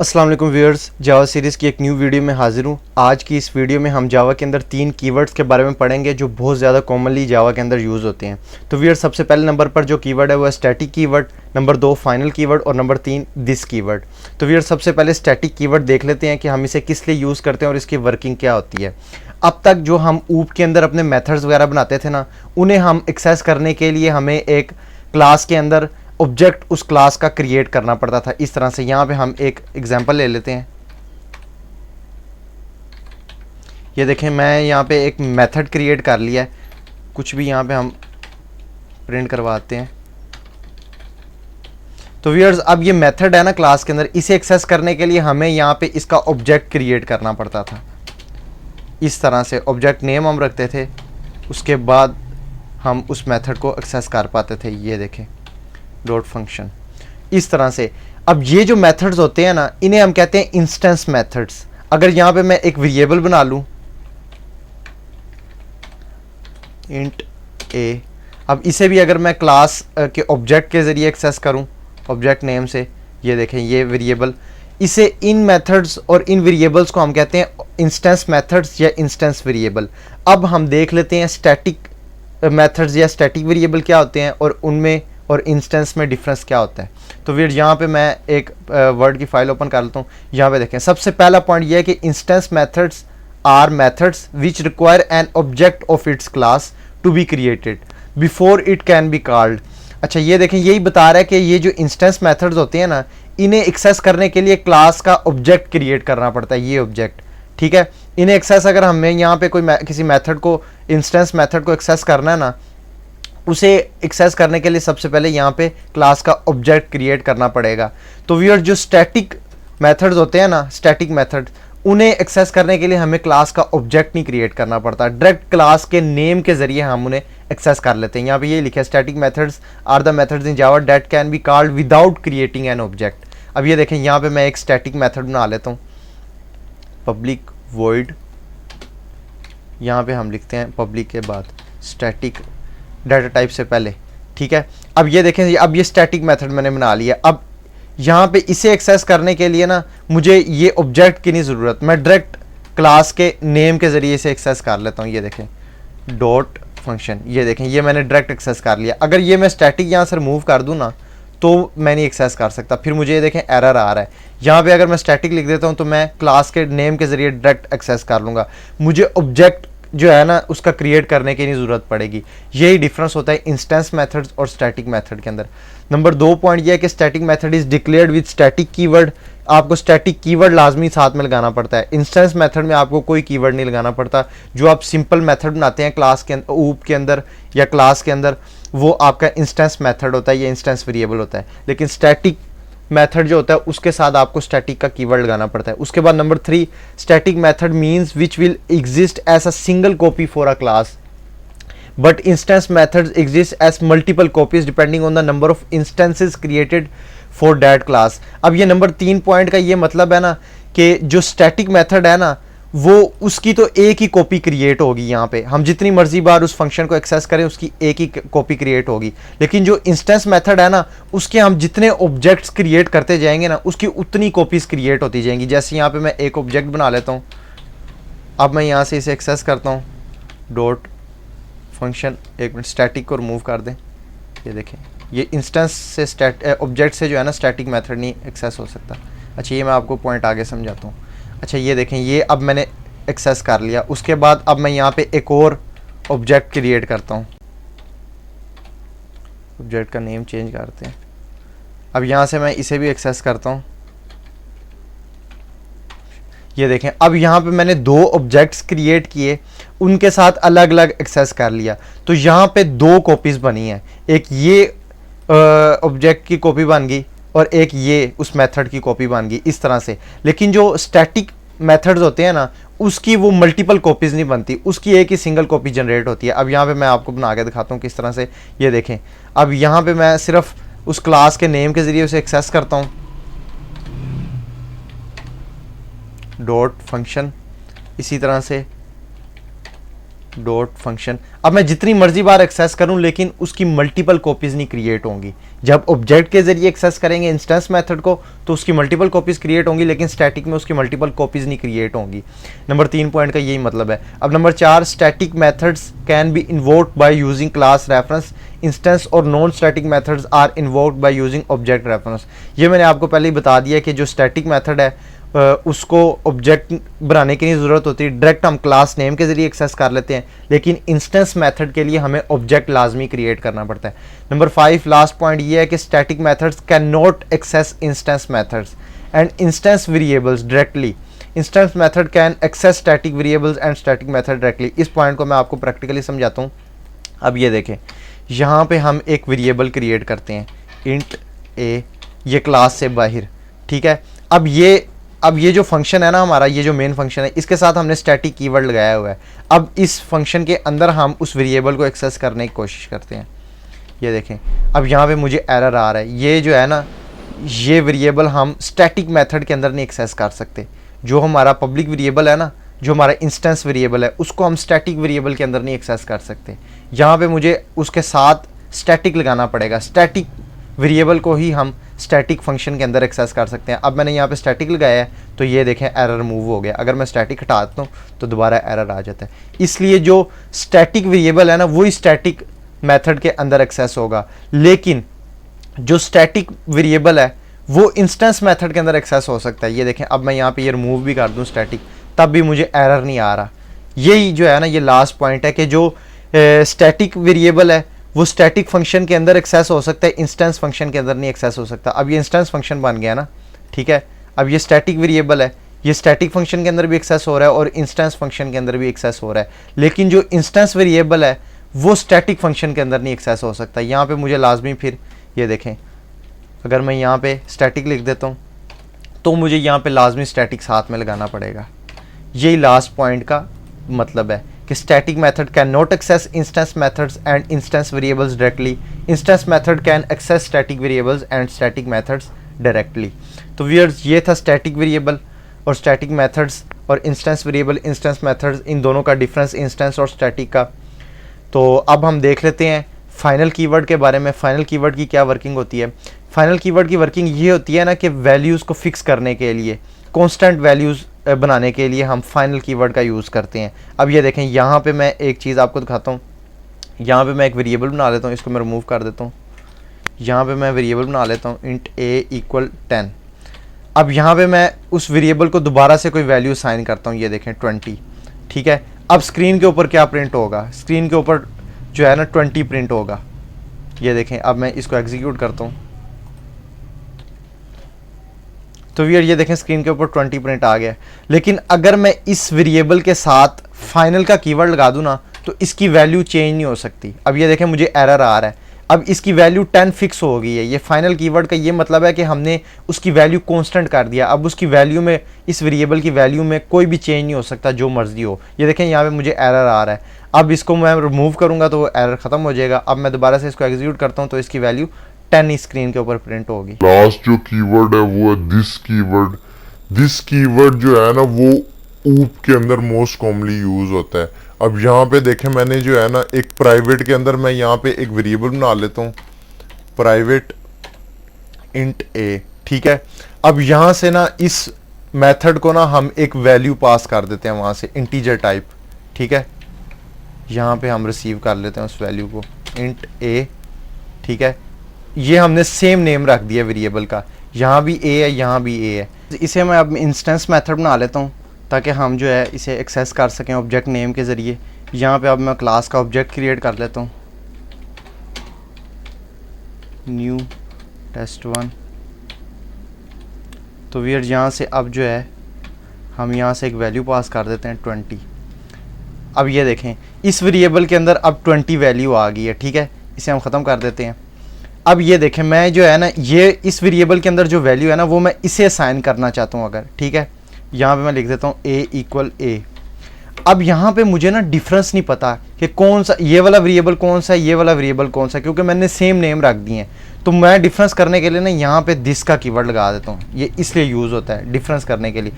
अस्सलाम वालेकुम व्यूअर्स, जावा सीरीज़ की एक न्यू वीडियो में हाजिर हूँ। आज की इस वीडियो में हम जावा के अंदर 3 कीवर्ड्स के बारे में पढ़ेंगे जो बहुत ज़्यादा कॉमनली जावा के अंदर यूज़ होते हैं। तो व्यूअर्स, सबसे पहले नंबर पर जो कीवर्ड है वो है static keyword, number 2 final keyword और नंबर 3 दिस कीवर्ड। तो व्यूअर्स, सबसे पहले स्टैटिक कीवर्ड देख लेते हैं कि हम इसे किस लिए यूज़ करते हैं और इसकी वर्किंग क्या होती है। अब तक जो हम ऊप के अंदर अपने मेथड्स वगैरह बनाते थे ना, उन्हें हम एक्सेस करने के लिए हमें एक क्लास के अंदर ऑब्जेक्ट उस क्लास का क्रिएट करना पड़ता था। इस तरह से यहाँ पे हम एक एग्जांपल ले लेते हैं। ये देखें, मैं यहाँ पे एक मेथड क्रिएट कर लिया है। कुछ भी यहाँ पे हम प्रिंट करवाते हैं। तो व्यूअर्स, अब ये मेथड है ना क्लास के अंदर, इसे एक्सेस करने के लिए हमें यहाँ पे इसका ऑब्जेक्ट क्रिएट करना पड़ता था। इस तरह से ऑब्जेक्ट नेम हम रखते थे, उसके बाद हम उस मेथड को एक्सेस कर पाते थे। ये देखें, डॉट फंक्शन। इस तरह से अब ये जो मेथड्स होते हैं ना, इन्हें हम कहते हैं इंस्टेंस मेथड्स। अगर यहां पे मैं एक वेरिएबल बना लूं इंट ए, अब इसे भी अगर मैं क्लास के ऑब्जेक्ट के जरिए एक्सेस करूं ऑब्जेक्ट नेम से, ये देखें ये वेरिएबल, इसे इन मेथड्स और इन वेरिएबल्स को हम कहते हैं इंस्टेंस मेथड्स या इंस्टेंस वेरिएबल। अब हम देख लेते हैं स्टैटिक मेथड्स या स्टैटिक वेरिएबल क्या होते हैं और उनमें और इंस्टेंस में डिफरेंस क्या होता है। तो फिर यहाँ पे मैं एक वर्ड की फाइल ओपन कर लेता हूँ। यहाँ पे देखें, सबसे पहला पॉइंट ये है कि instance methods are methods which require an object of its class to be created before it can be called. अच्छा, ये देखें, यही बता रहा है कि ये जो इंस्टेंस मेथड्स होते हैं ना, इन्हें एक्सेस करने के लिए क्लास का ऑब्जेक्ट क्रिएट करना पड़ता है। ये ऑब्जेक्ट, ठीक है। इन्हें एक्सेस अगर हमें यहाँ पे कोई किसी मेथड को, इंस्टेंस मेथड को एक्सेस करना है ना, उसे एक्सेस करने के लिए सबसे पहले यहाँ पे क्लास का ऑब्जेक्ट क्रिएट करना पड़ेगा। तो व्यूअर, जो स्टैटिक मेथड्स होते हैं ना, स्टैटिक मेथड, उन्हें एक्सेस करने के लिए हमें क्लास का ऑब्जेक्ट नहीं क्रिएट करना पड़ता, डायरेक्ट क्लास के नेम के जरिए हम उन्हें एक्सेस कर लेते हैं। यहाँ पे ये लिखा है, static methods are the methods in Java that can be called without creating an object. अब ये देखें, यहाँ पे मैं एक स्टैटिक मेथड बना लेता हूँ, पब्लिक वॉइड, यहाँ पे हम लिखते हैं पब्लिक के बाद स्टैटिक डाटा टाइप से पहले, ठीक है। अब ये देखें, अब ये स्टैटिक मेथड मैंने बना लिया। अब यहाँ पे इसे एक्सेस करने के लिए ना, मुझे ये ऑब्जेक्ट की नहीं ज़रूरत, मैं डायरेक्ट क्लास के नेम के ज़रिए इसे एक्सेस कर लेता हूँ। ये देखें, डॉट फंक्शन, ये देखें, ये मैंने डायरेक्ट एक्सेस कर लिया। अगर ये मैं स्टैटिक यहाँ से रिमूव कर दूँ ना, तो मैं नहीं एक्सेस कर सकता। फिर मुझे ये देखें एरर आ रहा है। यहाँ पे अगर मैं स्टैटिक लिख देता हूँ तो मैं क्लास के नेम के ज़रिए डायरेक्ट एक्सेस कर लूँगा, मुझे ऑब्जेक्ट जो है ना उसका क्रिएट करने की नहीं ज़रूरत पड़ेगी। यही डिफरेंस होता है इंस्टेंस मेथड्स और स्टैटिक मेथड के अंदर। नंबर 2 पॉइंट ये है कि static method is declared with static keyword. आपको स्टैटिक कीवर्ड लाजमी साथ में लगाना पड़ता है। इंस्टेंस मेथड में आपको कोई कीवर्ड नहीं लगाना पड़ता। जो आप सिंपल मेथड बनाते हैं क्लास के ऊप के अंदर या क्लास के अंदर, वो आपका इंस्टेंस मेथड होता है या इंस्टेंस वेरिएबल होता है। लेकिन स्टैटिक मेथड जो होता है उसके साथ आपको स्टैटिक का कीवर्ड लगाना पड़ता है। उसके बाद number 3, static method means which will exist as a single copy for a class but instance methods exist as multiple copies depending on the number of instances created for that class. अब ये number 3 point का ये मतलब है ना कि जो static method है ना, वो उसकी तो एक ही कॉपी क्रिएट होगी। यहाँ पे हम जितनी मर्जी बार उस फंक्शन को एक्सेस करें, उसकी एक ही कॉपी क्रिएट होगी। लेकिन जो इंस्टेंस मेथड है ना, उसके हम जितने ऑब्जेक्ट्स क्रिएट करते जाएंगे ना, उसकी उतनी कॉपीज क्रिएट होती जाएंगी। जैसे यहाँ पे मैं एक ऑब्जेक्ट बना लेता हूँ, अब मैं यहाँ से इसे एक्सेस करता हूँ, डॉट फंक्शन, एक मिनट, स्टैटिक को रिमूव कर दें। ये देखें, ये इंस्टेंस से ऑब्जेक्ट से जो है ना स्टैटिक मेथड नहीं एक्सेस हो सकता। अच्छा, ये मैं आपको पॉइंट आगे समझाता हूँ। अच्छा, ये देखें, ये अब मैंने एक्सेस कर लिया। उसके बाद अब मैं यहाँ पे एक और ऑब्जेक्ट क्रिएट करता हूँ। ऑब्जेक्ट का नेम चेंज करते हैं। अब यहाँ से मैं इसे भी एक्सेस करता हूँ। ये देखें, अब यहाँ पे मैंने 2 ऑब्जेक्ट्स क्रिएट किए, उनके साथ अलग अलग एक्सेस कर लिया। तो यहाँ पे 2 कॉपीज़ बनी हैं, एक ये ऑब्जेक्ट की कॉपी बन गई और एक ये उस मेथड की कॉपी बन गई, इस तरह से। लेकिन जो स्टैटिक मेथड्स होते हैं ना, उसकी वो मल्टीपल कॉपीज़ नहीं बनती, उसकी एक ही सिंगल कॉपी जनरेट होती है। अब यहाँ पे मैं आपको बना के दिखाता हूँ किस तरह से। ये देखें, अब यहाँ पे मैं सिर्फ उस क्लास के नेम के ज़रिए उसे एक्सेस करता हूँ, डॉट फंक्शन। इसी तरह से डॉट फंक्शन। अब मैं जितनी मर्जी बार एक्सेस करूं लेकिन उसकी मल्टीपल कॉपीज नहीं क्रिएट होंगी। जब ऑब्जेक्ट के जरिए एक्सेस करेंगे इंस्टेंस मेथड को तो उसकी मल्टीपल कॉपीज क्रिएट होंगी, लेकिन स्टैटिक में उसकी मल्टीपल कॉपीज नहीं क्रिएट होंगी। नंबर 3 पॉइंट का यही मतलब है। अब number 4, static methods can be invoked by using class reference instance और non static methods are invoked by using object reference. ये मैंने आपको पहले ही बता दिया कि जो स्टैटिक मेथड है उसको ऑब्जेक्ट बनाने की नहीं ज़रूरत होती, डायरेक्ट हम क्लास नेम के ज़रिए एक्सेस कर लेते हैं, लेकिन इंस्टेंस मेथड के लिए हमें ऑब्जेक्ट लाजमी क्रिएट करना पड़ता है। नंबर 5 लास्ट पॉइंट ये है कि static methods can not access instance methods and instance variables directly. Instance method can access static variables and static method directly. इस पॉइंट को मैं आपको प्रैक्टिकली समझाता हूँ। अब ये देखें, यहाँ पे हम एक वेरिएबल क्रिएट करते हैं इंट ए, ये क्लास से बाहर, ठीक है। अब ये जो फंक्शन है ना हमारा, ये जो मेन फंक्शन है, इसके साथ हमने स्टैटिक कीवर्ड लगाया हुआ है। अब इस फंक्शन के अंदर हम उस वेरिएबल को एक्सेस करने की कोशिश करते हैं। ये देखें, अब यहाँ पे मुझे एरर आ रहा है। ये जो है ना, ये वेरिएबल हम स्टैटिक मेथड के अंदर नहीं एक्सेस कर सकते। जो हमारा पब्लिक वेरिएबल है ना, जो हमारा इंस्टेंस वेरिएबल है, उसको हम स्टैटिक वेरिएबल के अंदर नहीं एक्सेस कर सकते। यहाँ पे मुझे उसके साथ स्टैटिक लगाना पड़ेगा। स्टैटिक वेरिएबल को ही हम स्टैटिक फंक्शन के अंदर एक्सेस कर सकते हैं। अब मैंने यहाँ पे स्टैटिक लगाया है तो ये देखें एरर मूव हो गया। अगर मैं स्टैटिक हटा देता हूँ तो दोबारा एरर आ जाता है। इसलिए जो स्टैटिक वेरिएबल है ना, वही स्टैटिक मेथड के अंदर एक्सेस होगा, लेकिन जो स्टैटिक वेरिएबल है वो इंस्टेंस मेथड के अंदर एक्सेस हो सकता है। ये देखें, अब मैं यहाँ पे ये रिमूव भी कर दूँ स्टैटिक, तब भी मुझे एरर नहीं आ रहा। यही जो है ना, ये लास्ट पॉइंट है कि जो स्टैटिक वेरिएबल है वो स्टैटिक फंक्शन के अंदर एक्सेस हो सकता है, इंस्टेंस फंक्शन के अंदर नहीं एक्सेस हो सकता। अब ये इंस्टेंस फंक्शन बन गया ना, ठीक है। अब ये स्टैटिक वेरिएबल है, ये स्टैटिक फंक्शन के अंदर भी एक्सेस हो रहा है और इंस्टेंस फंक्शन के अंदर भी एक्सेस हो रहा है, लेकिन जो इंस्टेंस वेरिएबल है वो स्टैटिक फंक्शन के अंदर नहीं एक्सेस हो सकता। यहाँ पे मुझे लाजमी फिर ये देखें, अगर मैं यहाँ पे स्टैटिक लिख देता हूँ तो मुझे यहाँ पे लाजमी स्टैटिक साथ में लगाना पड़ेगा। यही लास्ट पॉइंट का मतलब है कि static method can not access instance methods and instance variables directly. Instance method can access static variables and static methods directly. तो व्यूअर्स, ये था स्टैटिक वेरिएबल और स्टैटिक मेथड्स और इंस्टेंस वेरिएबल, इंस्टेंस मेथड्स, इन दोनों का डिफरेंस इंस्टेंस और static का। तो अब हम देख लेते हैं फाइनल कीवर्ड के बारे में। फाइनल कीवर्ड की क्या वर्किंग होती है। फाइनल कीवर्ड की वर्किंग ये होती है ना कि वैल्यूज़ को फिक्स करने के लिए, कॉन्स्टेंट वैल्यूज़ बनाने के लिए हम फाइनल कीवर्ड का यूज़ करते हैं। अब ये देखें, यहाँ पे मैं एक चीज़ आपको दिखाता हूँ। यहाँ पे मैं एक वेरिएबल बना लेता हूँ, इसको मैं रिमूव कर देता हूँ। यहाँ पे मैं वेरिएबल बना लेता हूँ इंट ए इक्वल 10। अब यहाँ पे मैं उस वेरिएबल को दोबारा से कोई वैल्यू साइन करता हूँ, ये देखें 20, ठीक है। अब स्क्रीन के ऊपर क्या प्रिंट होगा, स्क्रीन के ऊपर जो है ना 20 प्रिंट होगा। ये देखें, अब मैं इसको एग्जीक्यूट करता हूँ तो ये देखें स्क्रीन के ऊपर 20 प्रिंट आ गया। लेकिन अगर मैं इस वेरिएबल के साथ फाइनल का कीवर्ड लगा दूँ ना तो इसकी वैल्यू चेंज नहीं हो सकती। अब ये देखें मुझे एरर आ रहा है। अब इसकी वैल्यू 10 फिक्स हो गई है। ये फाइनल कीवर्ड का ये मतलब है कि हमने उसकी वैल्यू कांस्टेंट कर दिया। अब उसकी वैल्यू में, इस वेरिएबल की वैल्यू में कोई भी चेंज नहीं हो सकता, जो मर्जी हो। ये देखें यहाँ पे मुझे एरर आ रहा है। अब इसको मैं रिमूव करूँगा तो एरर ख़त्म हो जाएगा। अब मैं दोबारा से इसको एग्जीक्यूट करता हूँ तो इसकी वैल्यू 10 स्क्रीन के ऊपर प्रिंट होगी। लास्ट जो कीवर्ड है वो है दिस कीवर्ड। दिस कीवर्ड जो है ना वो ऊप के अंदर मोस्ट कॉमनली यूज होता है। अब यहाँ पे देखें, मैंने जो है ना एक प्राइवेट के अंदर मैं यहाँ पे एक वेरिएबल बना लेता हूँ, प्राइवेट इंट ए, ठीक है। अब यहाँ से ना इस मेथड को ना हम एक वैल्यू पास कर देते हैं वहाँ से, इंटीजर टाइप, ठीक है। यहाँ पे हम रिसीव कर लेते हैं उस वैल्यू को, इंट ए, ठीक है। ये हमने सेम नेम रख दिया वेरिएबल का, यहाँ भी ए है, यहाँ भी ए है। इसे मैं अब इंस्टेंस मेथड बना लेता हूँ ताकि हम जो है इसे एक्सेस कर सकें ऑब्जेक्ट नेम के ज़रिए। यहाँ पे अब मैं क्लास का ऑब्जेक्ट क्रिएट कर लेता हूँ, न्यू test1। तो वीर यहाँ से अब जो है हम यहाँ से एक वैल्यू पास कर देते हैं 20। अब ये देखें इस वेरिएबल के अंदर अब 20 वैल्यू आ गई है, ठीक है। इसे हम ख़त्म कर देते हैं। अब ये देखें, मैं जो है ना ये इस वेरिएबल के अंदर जो वैल्यू है ना वो मैं इसे असाइन करना चाहता हूँ अगर, ठीक है। यहाँ पे मैं लिख देता हूँ a इक्वल ए। अब यहाँ पे मुझे ना डिफरेंस नहीं पता कि कौन सा ये वाला वेरिएबल कौन सा है, ये वाला वेरिएबल कौन सा है, क्योंकि मैंने सेम नेम रख दिए हैं। तो मैं डिफरेंस करने के लिए ना यहाँ पे दिस का कीवर्ड लगा देता हूँ। ये इसलिए यूज़ होता है डिफरेंस करने के लिए।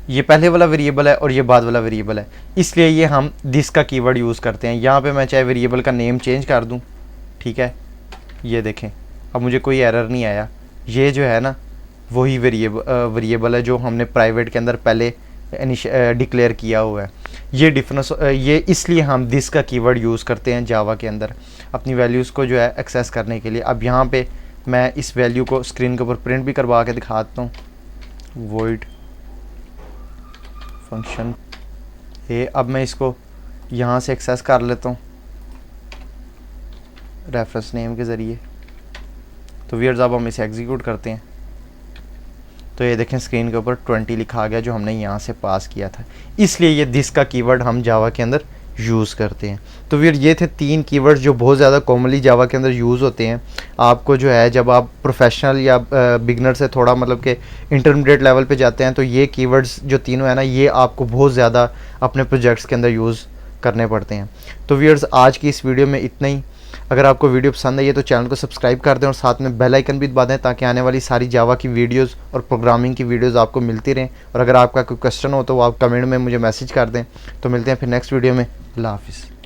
ये पहले वाला वेरिएबल है और ये बाद वाला वेरिएबल है, इसलिए ये हम दिस का कीवर्ड यूज़ करते हैं। यहाँ पे मैं चाहे वेरिएबल का नेम चेंज कर दूँ, ठीक है, ये देखें अब मुझे कोई एरर नहीं आया। ये जो है ना वही वेरिएबल है जो हमने प्राइवेट के अंदर पहले डिक्लेयर किया हुआ है। ये डिफरेंस, ये इसलिए हम दिस का कीवर्ड यूज़ करते हैं जावा के अंदर अपनी वैल्यूज़ को जो है एक्सेस करने के लिए। अब यहाँ पे मैं इस वैल्यू को स्क्रीन के ऊपर प्रिंट भी करवा के दिखाता हूँ, वॉइड फंक्शन ए। अब मैं इसको यहाँ से एक्सेस कर लेता हूँ रेफरेंस नेम के ज़रिए। तो व्यूअर्स अब हम इसे एग्जीक्यूट करते हैं, तो ये देखें स्क्रीन के ऊपर 20 लिखा आ गया जो हमने यहाँ से पास किया था। इसलिए ये दिस का कीवर्ड हम जावा के अंदर यूज़ करते हैं। तो फिर ये थे 3 कीवर्ड्स जो बहुत ज़्यादा कॉमनली जावा के अंदर यूज़ होते हैं। आपको जो है जब आप प्रोफेशनल या बिगनर से थोड़ा मतलब कि इंटरमीडिएट लेवल पे जाते हैं तो ये कीवर्ड्स जो तीनों है ना ये आपको बहुत ज़्यादा अपने प्रोजेक्ट्स के अंदर यूज़ करने पड़ते हैं। तो व्यूअर्स आज की इस वीडियो में इतना ही। अगर आपको वीडियो पसंद आई है तो चैनल को सब्सक्राइब कर दें और साथ में बेल आइकन भी दबा दें ताकि आने वाली सारी जावा की वीडियोस और प्रोग्रामिंग की वीडियोस आपको मिलती रहें। और अगर आपका कोई क्वेश्चन हो तो वो आप कमेंट में मुझे मैसेज कर दें। तो मिलते हैं फिर नेक्स्ट वीडियो में। अल्लाह हाफिज़।